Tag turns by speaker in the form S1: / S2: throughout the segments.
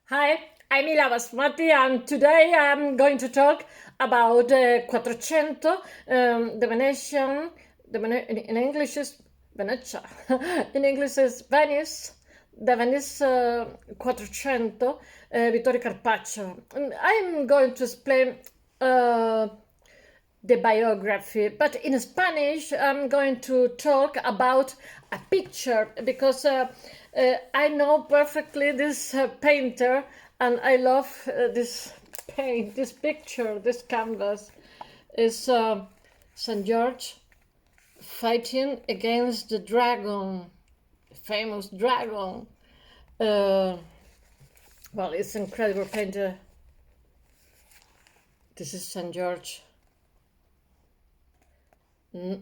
S1: Hi, I'm Ilabasmati, and today I'm going to talk about Quattrocento, the Venetian. In English is Venezia. In English is Venice. The Venice Quattrocento, Vitore Carpaccio. And I'm going to explain the biography, but in Spanish I'm going to talk about a picture because I know perfectly this painter, and I love this picture, this canvas is St. George fighting against the dragon, famous dragon. Well, it's incredible painter. This is St. George.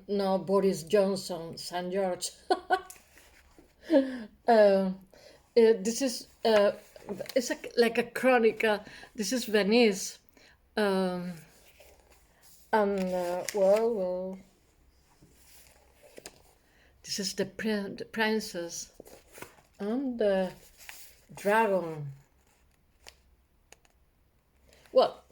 S1: No, Boris Johnson, St. George. This is it's like a chronicle. This is Venice, and well, this is the princess and the dragon. Well,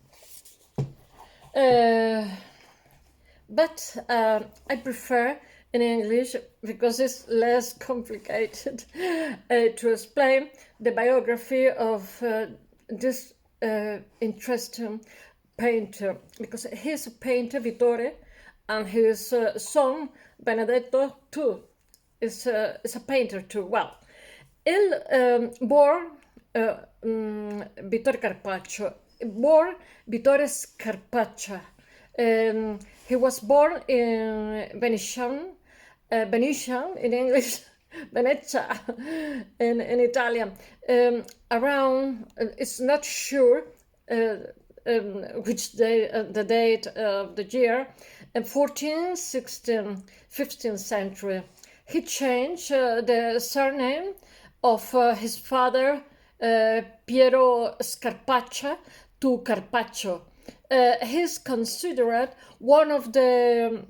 S1: but I prefer in English because it's less complicated to explain the biography of this interesting painter, because he's a painter, Vitore, and his son Benedetto too is a painter too. Well, born Vitore Carpaccio, born Vittorio Carpaccio. He was born in Venetian in English, Venezia in Italian. Around, it's not sure which day, the date of the year, 14th, 16th, 15th century. He changed the surname of his father, Piero Scarpaccia, to Carpaccio. He's considered one of the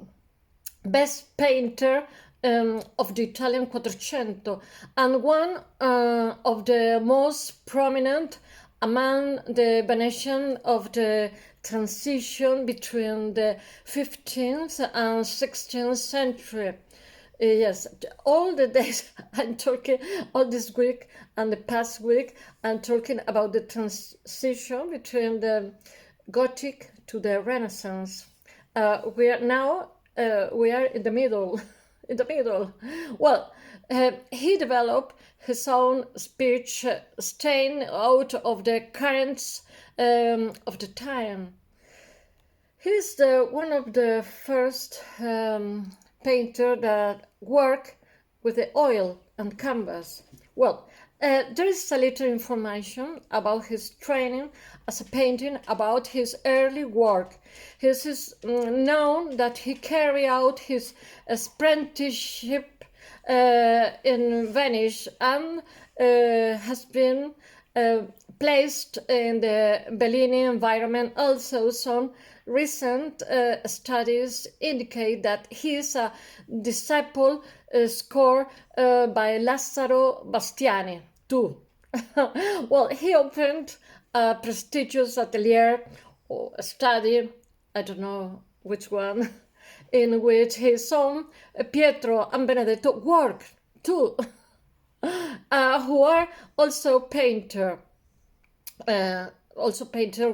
S1: best painter of the Italian Quattrocento, and one of the most prominent among the Venetian of the transition between the 15th and 16th century. Yes, all the days I'm talking, all this week and the past week, I'm talking about the transition between the Gothic to the Renaissance. We are now in the middle. In the middle. Well, he developed his own speech, staying out of the currents of the time. He's one of the first painter that work with the oil and canvas. Well, there is a little information about his training as a painter, about his early work. It is known that he carried out his apprenticeship in Venice and has been placed in the Bellini environment. Also, some recent studies indicate that he is a disciple scored by Lazzaro Bastiani too. Well, he opened a prestigious atelier or study, I don't know which one, in which his son Pietro and Benedetto work too, who are also painter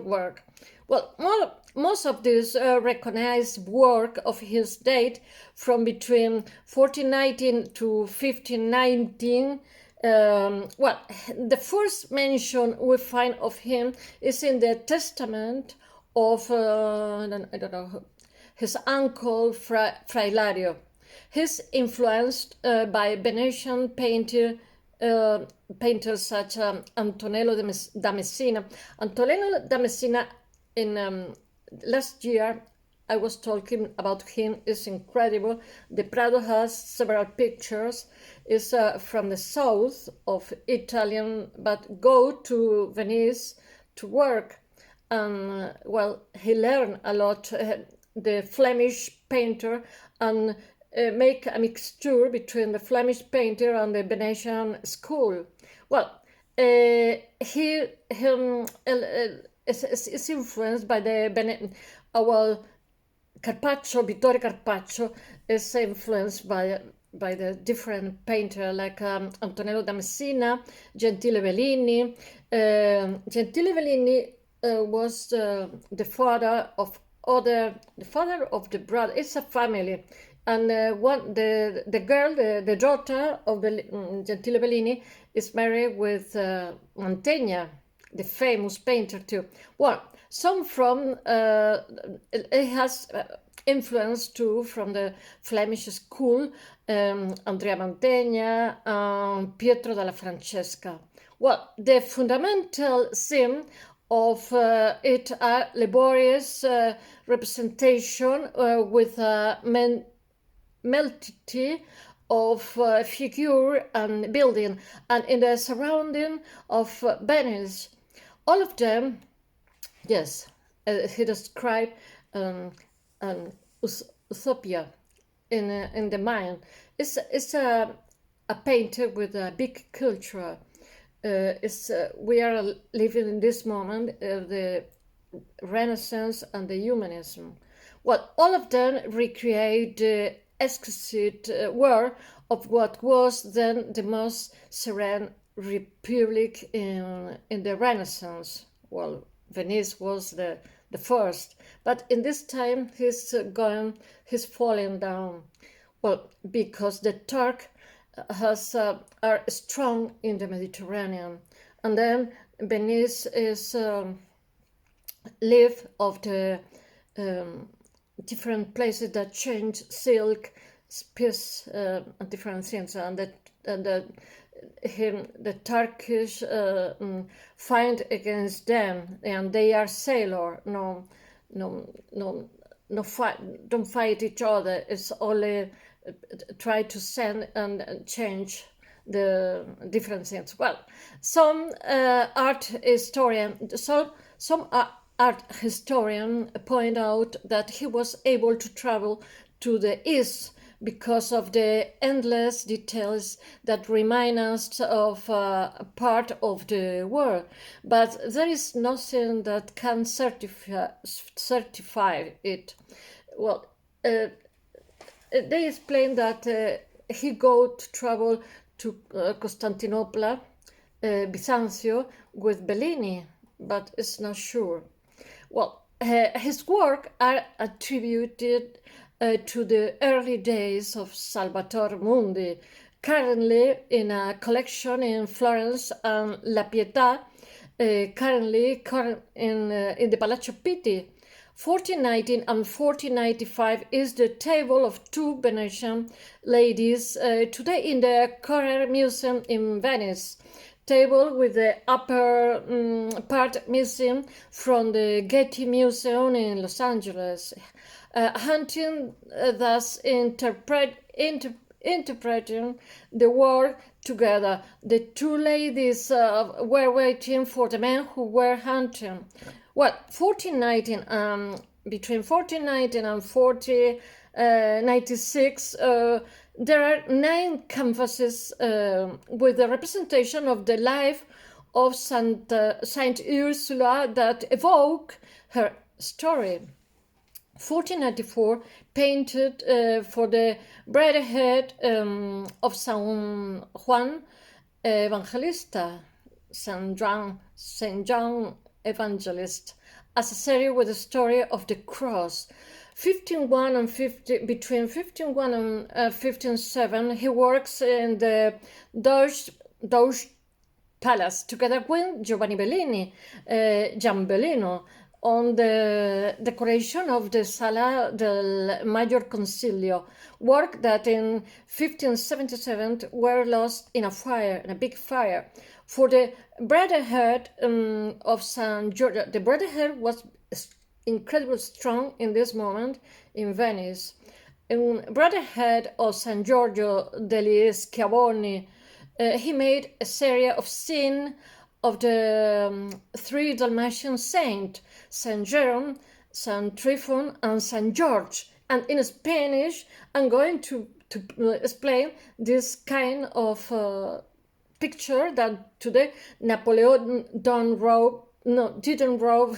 S1: work. Well, most of this recognized work of his date from between 1419 to 1519. Well, the first mention we find of him is in the testament of I don't know, his uncle Fra Ilario. He's influenced by Venetian painters such as Antonello da Messina. Antonello da Messina, in last year I was talking about him, is incredible. The Prado has several pictures. Is from the south of Italian, but go to Venice to work. And well, he learned a lot. The Flemish painter, and make a mixture between the Flemish painter and the Venetian school. Well, is influenced by our Carpaccio. Vitore Carpaccio is influenced by the different painter like Antonello da Messina, Gentile Bellini. Gentile Bellini was the father of the brother. It's a family, and the girl, the daughter of Gentile Bellini, is married with Mantegna, the famous painter too. Well, some from it has influence too from the Flemish school, Andrea Mantegna, Pietro della Francesca. Well, the fundamental theme of it are laborious representation with a multitude of figure and building, and in the surrounding of Venice. All of them, yes, he described an utopia in the mind. It's a painter with a big culture. We are living in this moment of the Renaissance and the Humanism. Well, all of them recreate the exquisite world of what was then the most serene republic in the Renaissance. Well, Venice was the first, but in this time he's falling down. Well, because the Turk are strong in the Mediterranean, and then Venice is live of the different places that change silk, spice, and different things, and the Turkish fight against them, and they are sailor. No fight, don't fight each other. It's only try to send and change the different things. Well, some art historian point out that he was able to travel to the east because of the endless details that remind us of a part of the world. But there is nothing that can certify it. Well, they explain that he go to travel to Constantinople, Byzantium with Bellini, but it's not sure. Well, his work are attributed to the early days of Salvator Mundi, currently in a collection in Florence and La Pietà, currently in the Palazzo Pitti. 1419 and 1495 is the table of two Venetian ladies today in the Correr Museum in Venice. Table with the upper part missing from the Getty Museum in Los Angeles. Hunting thus interpreting the world together. The two ladies were waiting for the men who were hunting. Well, 1419, between 1419 and 1496, there are 9 canvases with the representation of the life of Saint Ursula that evoke her story. 1494, painted for the brotherhood of San Juan Evangelista, Saint John Evangelist, as a series with the story of the cross. 1501 and between 1501 and 1507, he works in the Doge Palace together with Giovanni Bellini, Giambellino, on the decoration of the Sala del Maggior Concilio, work that in 1577 were lost in a big fire. For the brotherhood of San Giorgio, the brotherhood was incredibly strong in this moment in Venice. In brotherhood of San Giorgio degli Schiavoni, he made a series of scenes of the 3 Dalmatian saints, Saint Jerome, Saint Tryphon, and Saint George. And in Spanish, I'm going to explain this kind of picture that today Napoleon didn't rob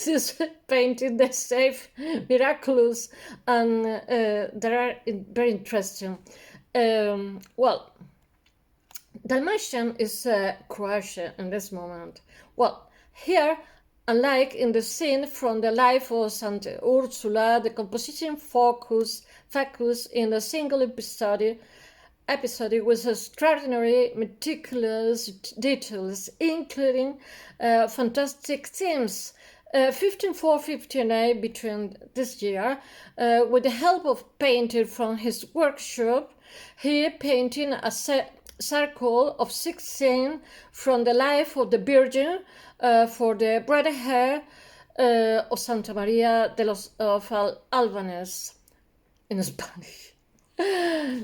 S1: this painting. They save miraculous, and they are very interesting. Well, Dalmatian is Croatia in this moment. Well, here, unlike in the scene from the life of Saint Ursula, the composition focus in a single episode with extraordinary meticulous details, including fantastic themes. 1504-1508, between this year, with the help of painter from his workshop, he painted a circle of 6 scenes from the life of the Virgin for the bridal hair of Santa Maria of Albanese in Spanish.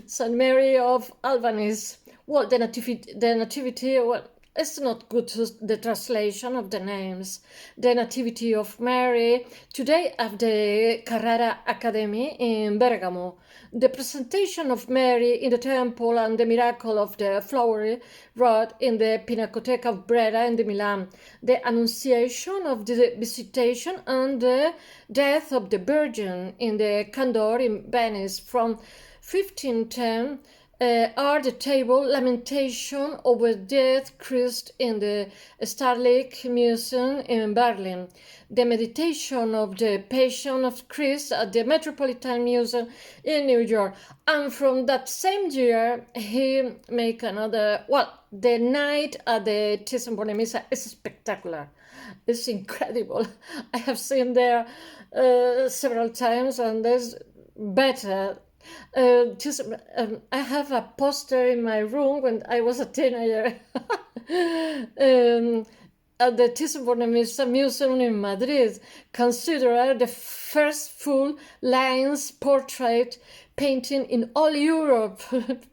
S1: St. Mary of Albanese. Well, the nativity, well, it's not good, the translation of the names. The Nativity of Mary, today at the Carrara Academy in Bergamo. The presentation of Mary in the temple and the miracle of the flowery rod in the Pinacoteca of Brera in the Milan. The Annunciation of the Visitation and the Death of the Virgin in the Candor in Venice from 1510 are the table Lamentation over Death Christ in the Staatliche Museum in Berlin, the Meditation of the Passion of Christ at the Metropolitan Museum in New York. And from that same year, he make another, well, the night at the Thyssen-Bornemisza is spectacular. It's incredible. I have seen there several times, and there's better. I have a poster in my room when I was a teenager at the Thyssen-Bornemisza Museum in Madrid, considered the first full lines portrait painting in all Europe,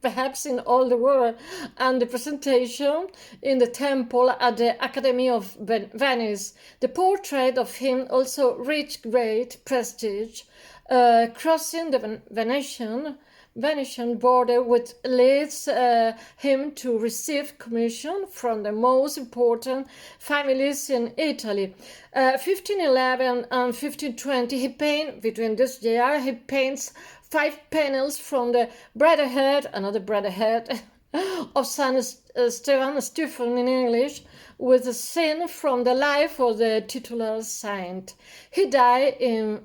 S1: perhaps in all the world, and the presentation in the temple at the Academy of Venice. The portrait of him also reached great prestige, crossing the Venetian border, which leads him to receive commission from the most important families in Italy. 1511 and 1520, between this year, he paints 5 panels from the another brotherhood of San Stephen in English, with a scene from the life of the titular saint. He died in,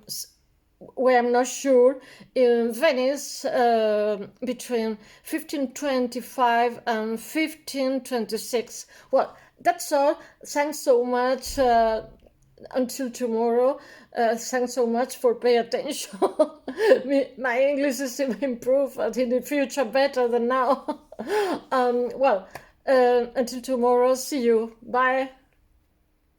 S1: we are not sure, in Venice between 1525 and 1526. Well, that's all. Thanks so much. Until tomorrow. Thanks so much for paying attention. My English is improved, but in the future better than now. Well, until tomorrow. See you. Bye.